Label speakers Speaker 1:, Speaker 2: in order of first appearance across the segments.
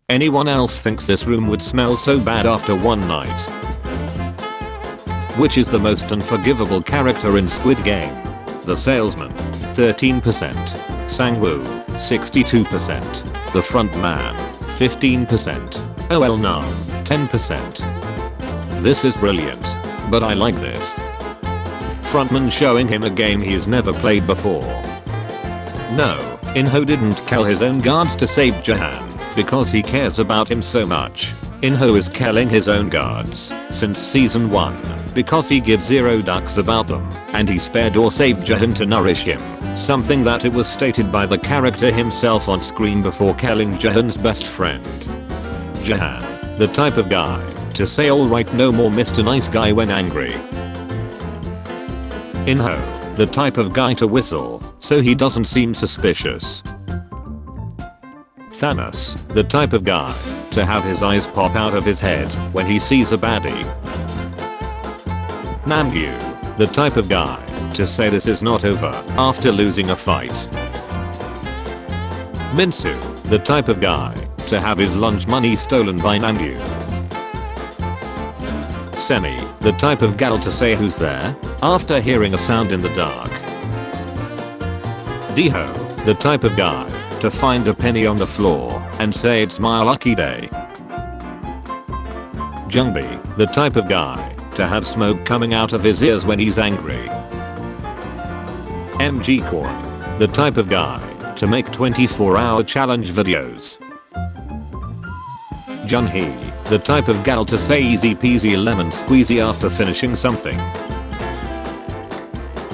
Speaker 1: Anyone else thinks this room would smell so bad after one night? Which is the most unforgivable character in Squid Game? The salesman, 13%. Sang-woo, 62%. The front man, 15%. Oh no, 10%. This is brilliant. But I like this. Frontman showing him a game he's never played before. No, In-ho didn't kill his own guards to save Jahan, because he cares about him so much. In-ho is killing his own guards since season 1 because he gives zero ducks about them, and he spared or saved Jahan to nourish him, something that it was stated by the character himself on screen before killing Jahan's best friend. Jahan, the type of guy to say alright no more Mr. Nice Guy when angry. In-ho, the type of guy to whistle so he doesn't seem suspicious. Thanos, the type of guy to have his eyes pop out of his head when he sees a baddie. Namgyu, the type of guy to say this is not over after losing a fight. Minsu, the type of guy to have his lunch money stolen by Namgyu. Semi, the type of gal to say who's there after hearing a sound in the dark. Diho, the type of guy to find a penny on the floor and say it's my lucky day. Jungbi, the type of guy to have smoke coming out of his ears when he's angry. MG Korn, the type of guy to make 24-hour challenge videos. Junhee, the type of gal to say easy peasy lemon squeezy after finishing something.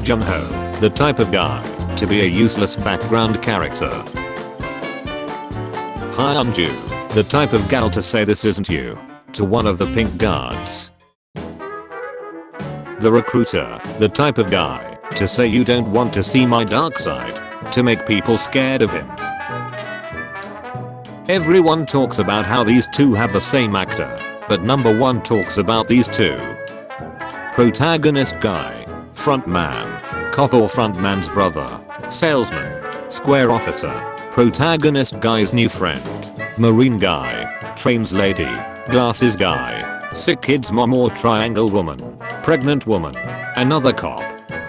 Speaker 1: Jungho, the type of guy to be a useless background character. Hyunju, the type of gal to say this isn't you to one of the pink guards. The recruiter, the type of guy to say you don't want to see my dark side to make people scared of him. Everyone talks about how these two have the same actor, but number 1 talks about these two. Protagonist guy, front man, cop or front man's brother, salesman, square officer, protagonist guy's new friend, marine guy, trains lady, glasses guy, sick kid's mom or triangle woman, pregnant woman, another cop,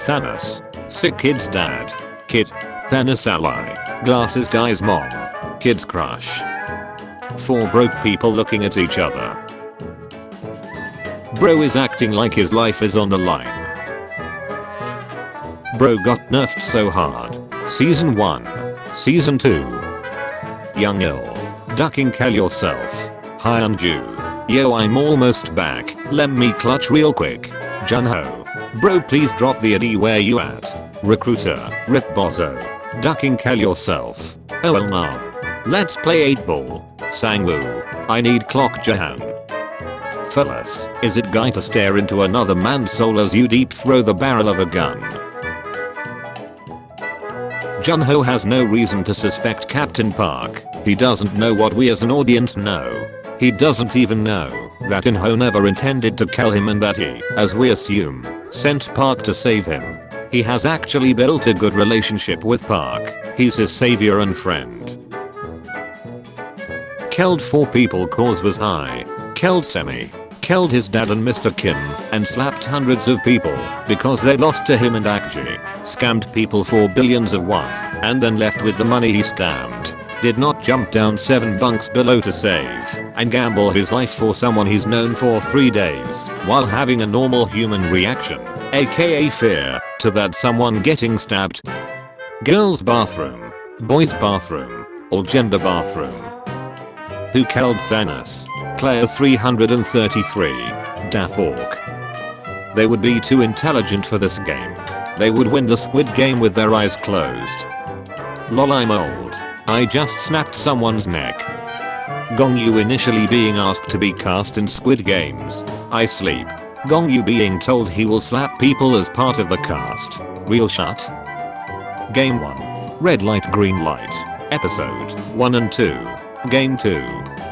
Speaker 1: Thanos, sick kid's dad, kid, Thanos ally, glasses guy's mom, kid's crush. 4 broke people looking at each other. Bro is acting like his life is on the line. Bro got nerfed so hard. Season 1. Season 2. Young ill. Ducking kill yourself. Hyunju. Yo I'm almost back. Let me clutch real quick. Junho. Bro please drop the AD where you at. Recruiter. Rip Bozo. Ducking kill yourself. Oh well no. Let's play 8 ball. Sang-woo. I need clock Jahan. Fellas, is it guy to stare into another man's soul as you deep throw the barrel of a gun? Junho has no reason to suspect Captain Park. He doesn't know what we as an audience know. He doesn't even know that In-ho never intended to kill him and that he, as we assume, sent Park to save him. He has actually built a good relationship with Park. He's his savior and friend. Killed 4 people cause was high. Killed Semi. Killed his dad and Mr. Kim and slapped hundreds of people because they lost to him and Akji. Scammed people for billions of won and then left with the money he scammed. Did not jump down 7 bunks below to save and gamble his life for someone he's known for 3 days while having a normal human reaction, aka fear, to that someone getting stabbed. Girls bathroom, boys bathroom, or gender bathroom. Who killed Thanos? Player 333. Dafork. They would be too intelligent for this game. They would win the Squid Game with their eyes closed. Lol I'm old. I just snapped someone's neck. Gongyu initially being asked to be cast in Squid Games. I sleep. Gongyu being told he will slap people as part of the cast. Real shut. Game 1. Red light green light. Episode 1 and 2. Game 2.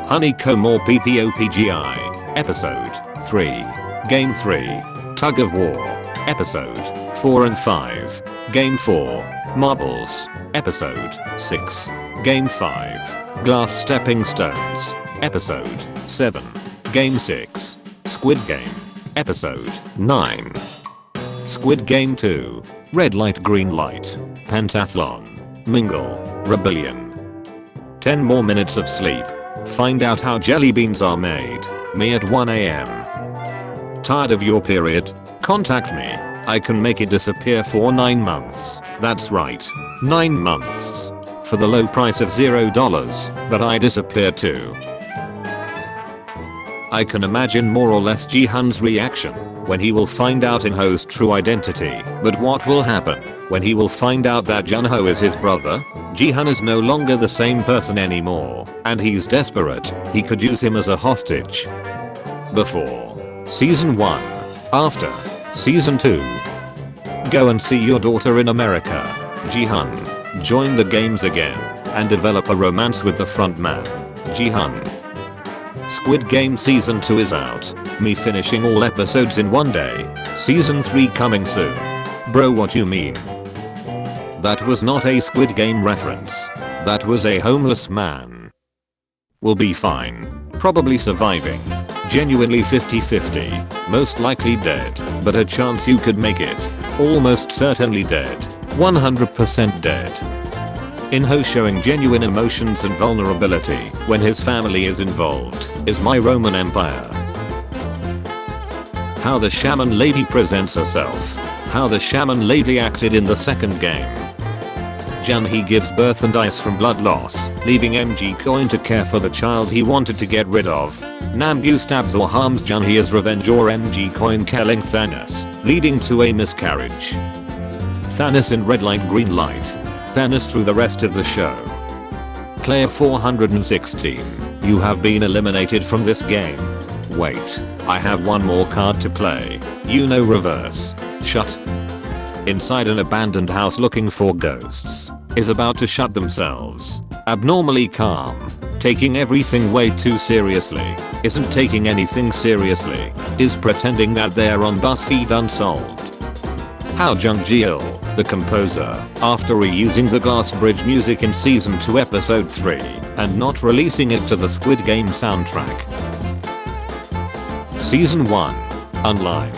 Speaker 1: Honeycomb or PPOPGI. Episode 3. Game 3. Tug of War. Episode 4 and 5. Game 4. Marbles. Episode 6. Game 5. Glass Stepping Stones. Episode 7. Game 6. Squid Game. Episode 9. Squid Game 2. Red light green light. Pentathlon. Mingle. Rebellion. 10 more minutes of sleep. Find out how jelly beans are made. Me at 1 AM. Tired of your period? Contact me. I can make it disappear for 9 months. That's right. 9 months. For the low price of $0, but I disappear too. I can imagine more or less Jihan's reaction when he will find out In-ho's true identity. But what will happen when he will find out that Jun-ho is his brother? Jihan is no longer the same person anymore, and he's desperate. He could use him as a hostage. Before Season 1. After Season 2. Go and see your daughter in America. Jihan. Join the games again and develop a romance with the frontman. Jihan. Squid Game Season 2 is out. Me finishing all episodes in one day. Season 3 coming soon. Bro, what you mean? That was not a Squid Game reference. That was a homeless man. Will be fine. Probably surviving. Genuinely 50-50. Most likely dead, but a chance you could make it. Almost certainly dead. 100% dead. In-ho showing genuine emotions and vulnerability when his family is involved is my Roman Empire. How the shaman lady presents herself. How the shaman lady acted in the second game. Jun-hee gives birth and dies from blood loss, leaving MG Coin to care for the child he wanted to get rid of. Namgyu stabs or harms Jun-hee as revenge, or MG Coin killing Thanos, leading to a miscarriage. Thanos in red light green light. Thanos through the rest of the show. Player 416. You have been eliminated from this game. Wait, I have one more card to play. You know, reverse. Shut. Inside an abandoned house looking for ghosts. Is about to shut themselves. Abnormally calm. Taking everything way too seriously. Isn't taking anything seriously. Is pretending that they're on BuzzFeed Unsolved. How Jung Ji-il, the composer, after reusing the Glass Bridge music in Season 2 Episode 3 and not releasing it to the Squid Game soundtrack. Season 1. Unlined.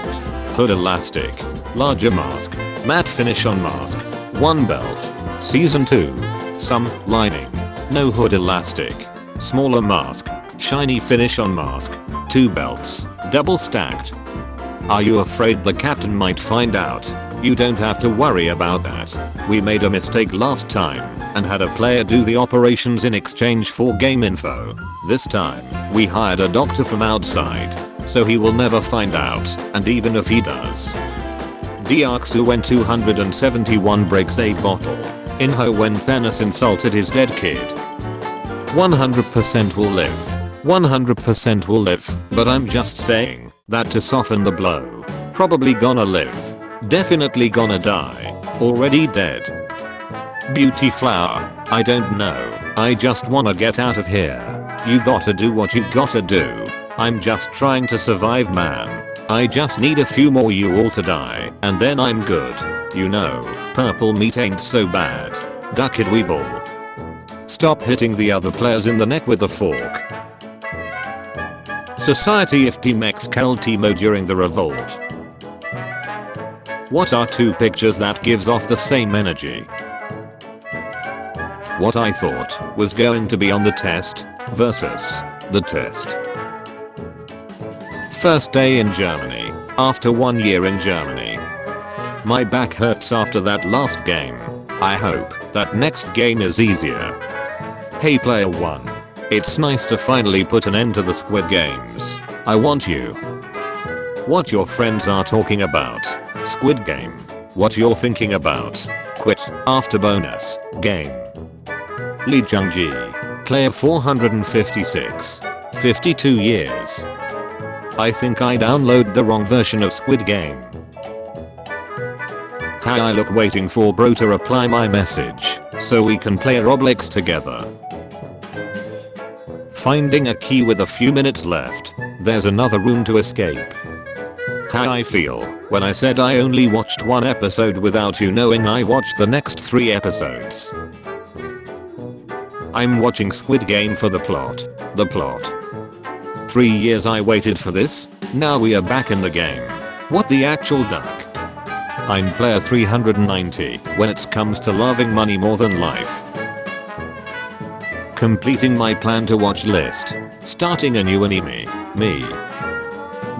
Speaker 1: Hood elastic. Larger mask. Matte finish on mask. 1 belt. Season 2. Some lining. No hood elastic. Smaller mask. Shiny finish on mask. 2 belts. Double stacked. Are you afraid the captain might find out? You don't have to worry about that. We made a mistake last time and had a player do the operations in exchange for game info. This time, we hired a doctor from outside, so he will never find out, and even if he does. Deoxu when 271 breaks a bottle. In-ho when Thanos insulted his dead kid. 100% will live. 100% will live, but I'm just saying that to soften the blow. Probably gonna live. Definitely gonna die. Already dead. Beauty flower. I don't know. I just wanna get out of here. You gotta do what you gotta do. I'm just trying to survive, man. I just need a few more you all to die, and then I'm good. You know, purple meat ain't so bad. Duck it, weeble. Stop hitting the other players in the neck with a fork. Society if Team X killed Timo during the revolt. What are 2 pictures that gives off the same energy? What I thought was going to be on the test versus the test. First day in Germany. After 1 year in Germany. My back hurts after that last game. I hope that next game is easier. Hey player 1. It's nice to finally put an end to the Squid Games. I want you. What your friends are talking about. Squid Game. What you're thinking about. Quit. After bonus. Game. Lee Jung-ji. Player 456. 52 years. I think I downloaded the wrong version of Squid Game. Hi, I look waiting for bro to reply my message so we can play Roblox together. Finding a key with a few minutes left. There's another room to escape. How I feel when I said I only watched 1 episode without you knowing I watched the next 3 episodes. I'm watching Squid Game for the plot. The plot. 3 years I waited for this. Now we are back in the game. What the actual duck? I'm player 390 when it comes to loving money more than life. Completing my plan to watch list. Starting a new anime. Me.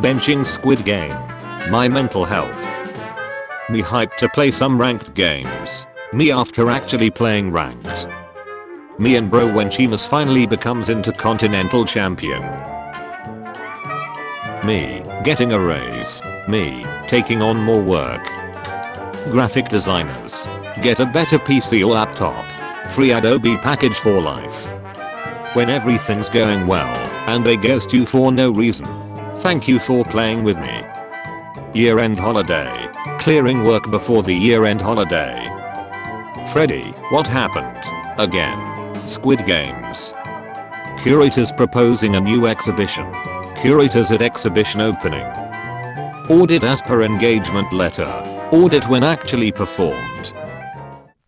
Speaker 1: Benching Squid Game. My mental health. Me hyped to play some ranked games. Me after actually playing ranked. Me and bro when Chimas finally becomes intercontinental champion. Me getting a raise. Me taking on more work. Graphic designers. Get a better PC or laptop. Free Adobe package for life. When everything's going well and they ghost you for no reason. Thank you for playing with me. Year-end holiday. Clearing work before the year-end holiday. Freddy, what happened? Again. Squid Games. Curators proposing a new exhibition. Curators at exhibition opening. Audit as per engagement letter. Audit when actually performed.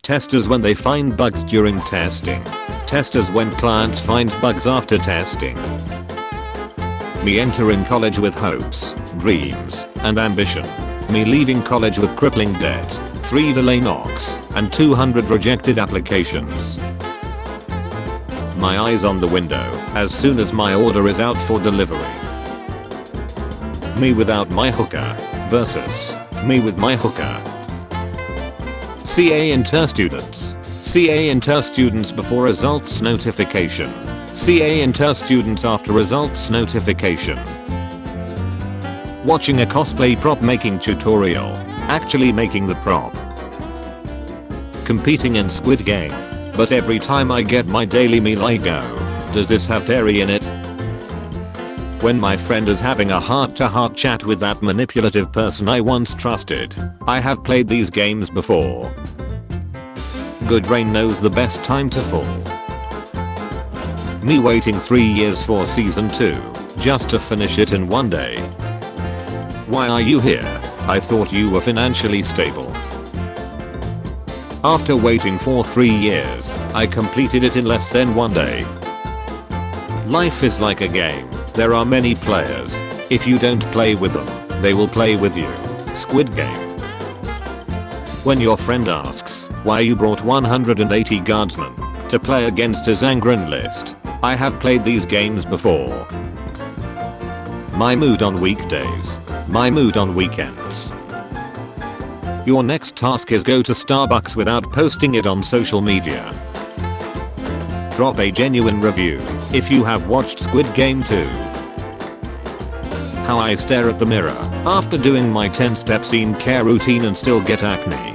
Speaker 1: Testers when they find bugs during testing. Testers when clients finds bugs after testing. Me entering college with hopes, dreams, and ambition. Me leaving college with crippling debt, 3 delay knocks, and 200 rejected applications. My eyes on the window as soon as my order is out for delivery. Me without my hooker versus me with my hooker. CA inter students. CA inter students before results notification. CA inter students after results notification. Watching a cosplay prop making tutorial. Actually making the prop. Competing in Squid Game. But every time I get my daily meal I go, does this have dairy in it? When my friend is having a heart-to-heart chat with that manipulative person I once trusted. I have played these games before. Good Rain knows the best time to fall. Me waiting 3 years for season 2, just to finish it in one day. Why are you here? I thought you were financially stable. After waiting for 3 years, I completed it in less than one day. Life is like a game. There are many players. If you don't play with them, they will play with you. Squid Game. When your friend asks why you brought 180 guardsmen to play against his Angren list, I have played these games before. My mood on weekdays. My mood on weekends. Your next task is go to Starbucks without posting it on social media. Drop a genuine review if you have watched Squid Game 2. How I stare at the mirror after doing my 10-step skincare routine and still get acne.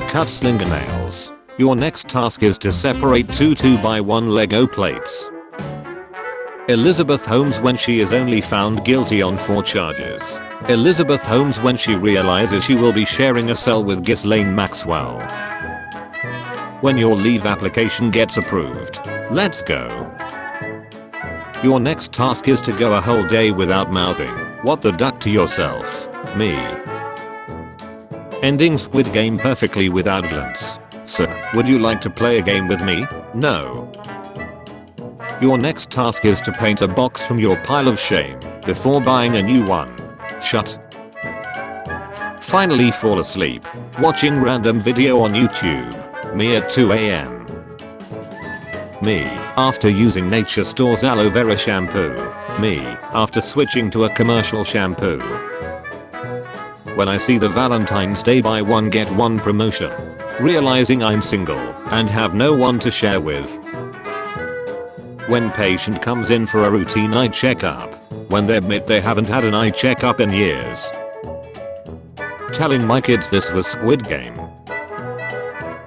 Speaker 1: Cut slinger nails. Your next task is to separate 2 2x1 Lego plates. Elizabeth Holmes when she is only found guilty on 4 charges. Elizabeth Holmes when she realizes she will be sharing a cell with Ghislaine Maxwell. When your leave application gets approved. Let's go. Your next task is to go a whole day without mouthing "what the duck" to yourself. Me. Ending Squid Game perfectly without violence. Sir, would you like to play a game with me? No. Your next task is to paint a box from your pile of shame before buying a new one. Shut. Finally fall asleep watching random video on YouTube. Me at 2 AM. Me after using Nature Store's aloe vera shampoo. Me after switching to a commercial shampoo. When I see the Valentine's Day buy one get one promotion. Realizing I'm single and have no one to share with. When patient comes in for a routine eye checkup. When they admit they haven't had an eye checkup in years. Telling my kids this was Squid Game.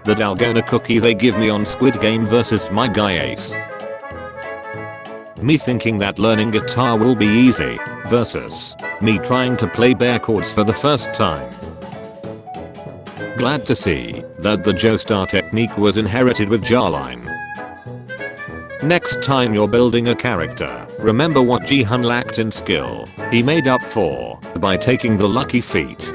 Speaker 1: The Dalgona cookie they give me on Squid Game versus my guy Ace. Me thinking that learning guitar will be easy versus me trying to play bare chords for the first time. Glad to see that the Joestar technique was inherited with Jawline. Next time you're building a character, remember what Jihan lacked in skill, he made up for by taking the lucky feat.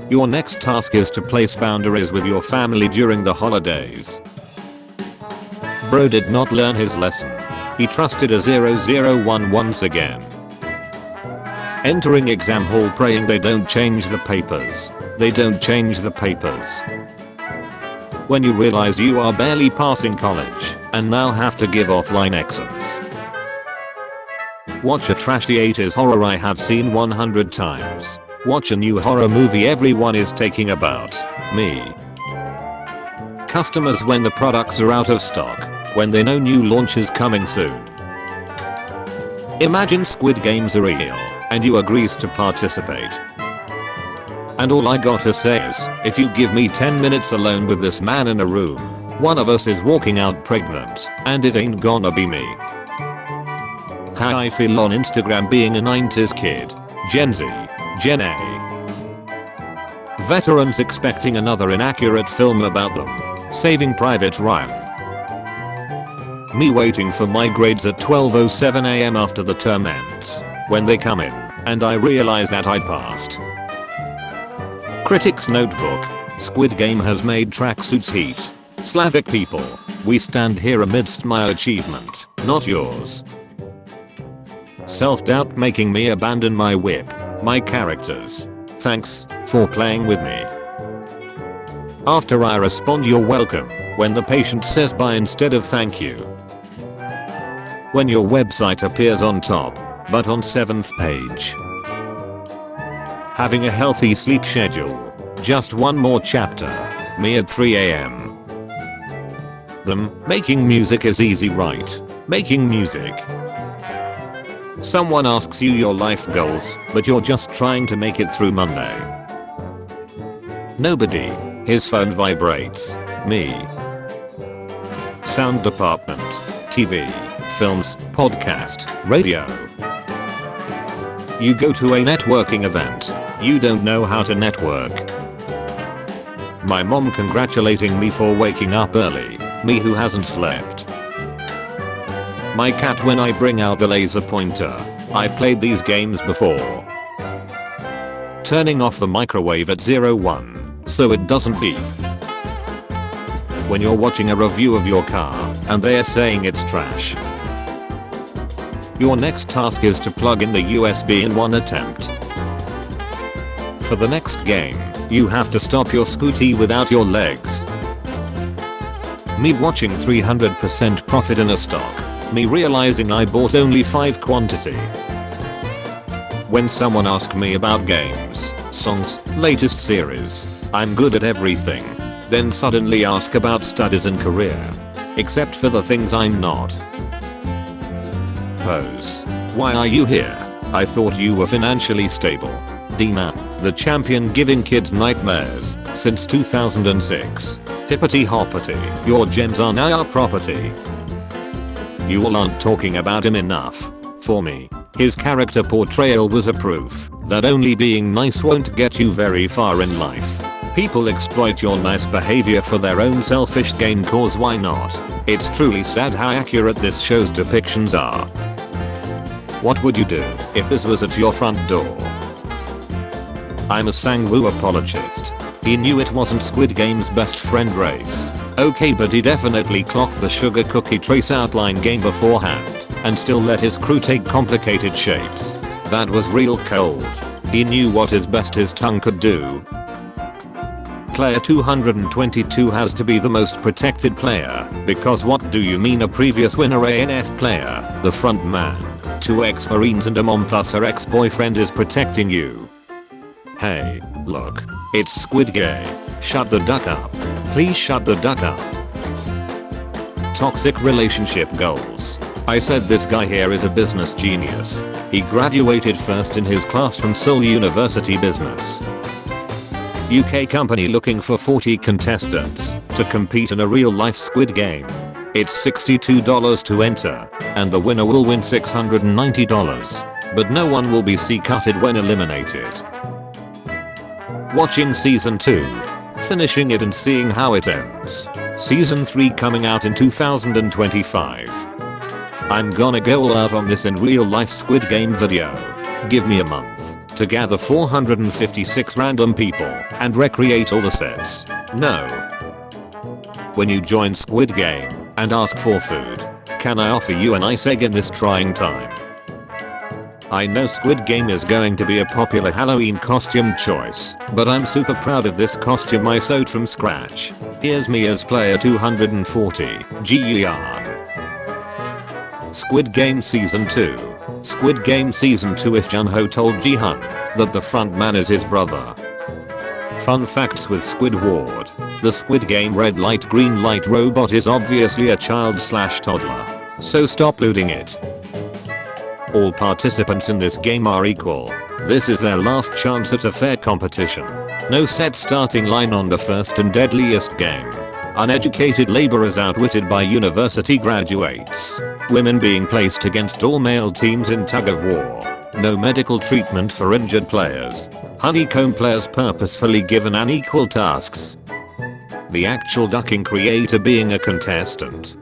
Speaker 1: Your next task is to place boundaries with your family during the holidays. Bro did not learn his lesson. He trusted a 001 once again. Entering exam hall praying they don't change the papers. They don't change the papers. When you realize you are barely passing college and now have to give offline exams. Watch a trashy 80s horror I have seen 100 times. Watch a new horror movie everyone is taking about. Me. Customers when the products are out of stock. When they know new launch is coming soon. Imagine Squid Games are real and you agrees to participate. And all I gotta say is, if you give me 10 minutes alone with this man in a room, one of us is walking out pregnant, and it ain't gonna be me. How I feel on Instagram being a 90s kid. Gen Z. Gen A. Veterans expecting another inaccurate film about them. Saving Private Ryan. Me waiting for my grades at 12:07 AM after the term ends. When they come in, and I realize that I passed. Critics Notebook. Squid Game has made tracksuits heat. Slavic people, we stand here amidst my achievement, not yours. Self-doubt making me abandon my whip, my characters. Thanks for playing with me. After I respond you're welcome, when the patient says bye instead of thank you. When your website appears on top, but on 7th page. Having a healthy sleep schedule. Just one more chapter. Me at 3 AM. Making music is easy, right? Making music. Someone asks you your life goals, but you're just trying to make it through Monday. Nobody. His phone vibrates. Me. Sound department. TV. Films. Podcast. Radio. You go to a networking event. You don't know how to network. My mom congratulating me for waking up early. Me who hasn't slept. My cat when I bring out the laser pointer. I've played these games before. Turning off the microwave at 01 so it doesn't beep. When you're watching a review of your car and they're saying it's trash. Your next task is to plug in the USB in one attempt. For the next game, you have to stop your scooty without your legs. Me watching 300% profit in a stock. Me realizing I bought only 5 quantity. When someone asks me about games, songs, latest series, I'm good at everything. Then suddenly ask about studies and career. Except for the things I'm not. Pose. Why are you here? I thought you were financially stable. Dina, the champion giving kids nightmares since 2006. Hippity hoppity, your gems are now our property. You all aren't talking about him enough. For me, his character portrayal was a proof that only being nice won't get you very far in life. People exploit your nice behavior for their own selfish gain, cause why not? It's truly sad how accurate this show's depictions are. What would you do if this was at your front door? I'm a Sang-woo apologist. He knew it wasn't Squid Game's best friend race. Okay, but he definitely clocked the sugar cookie trace outline game beforehand and still let his crew take complicated shapes. That was real cold. He knew what is best his tongue could do. Player 222 has to be the most protected player, because what do you mean a previous winner ANF player, the front man, 2 ex-marines and a mom plus her ex-boyfriend is protecting you? Hey, look, it's Squid Game. Shut the duck up. Please shut the duck up. Toxic relationship goals. I said this guy here is a business genius. He graduated first in his class from Seoul University Business. UK company looking for 40 contestants to compete in a real-life Squid Game. It's $62 to enter, and the winner will win $690. But no one will be C-cutted when eliminated. Watching season 2. Finishing it and seeing how it ends. Season 3 coming out in 2025. I'm gonna go all out on this in real life Squid Game video. Give me a month to gather 456 random people and recreate all the sets. No. When you join Squid Game, and ask for food. Can I offer you an ice egg in this trying time? I know Squid Game is going to be a popular Halloween costume choice, but I'm super proud of this costume I sewed from scratch. Here's me as player 240, Ji-yeon. Squid Game Season 2. Squid Game Season 2. If Jun-ho told Ji-hun that the front man is his brother. Fun facts with Squidward. The Squid Game red light green light robot is obviously a child/toddler. So stop looting it. All participants in this game are equal. This is their last chance at a fair competition. No set starting line on the first and deadliest game. Uneducated laborers outwitted by university graduates. Women being placed against all male teams in tug of war. No medical treatment for injured players. Honeycomb players purposefully given unequal tasks. The actual ducking creator being a contestant.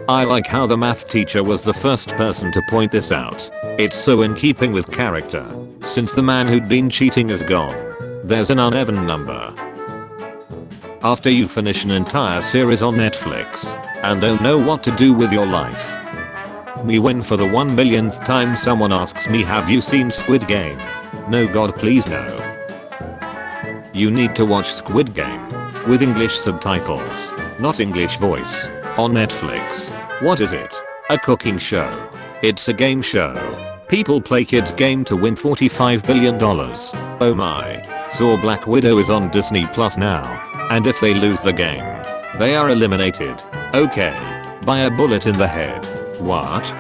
Speaker 1: I like how the math teacher was the first person to point this out. It's so in keeping with character, since the man who'd been cheating is gone. There's an uneven number. After you finish an entire series on Netflix and don't know what to do with your life. Me when for the 1 millionth time someone asks me, have you seen Squid Game? No, God please no. You need to watch Squid Game with English subtitles, not English voice, on Netflix. What is it? A cooking show. It's a game show. People play kids game to win $45 billion. Oh my. So Black Widow is on Disney Plus now. And if they lose the game, they are eliminated. Okay. By a bullet in the head. What?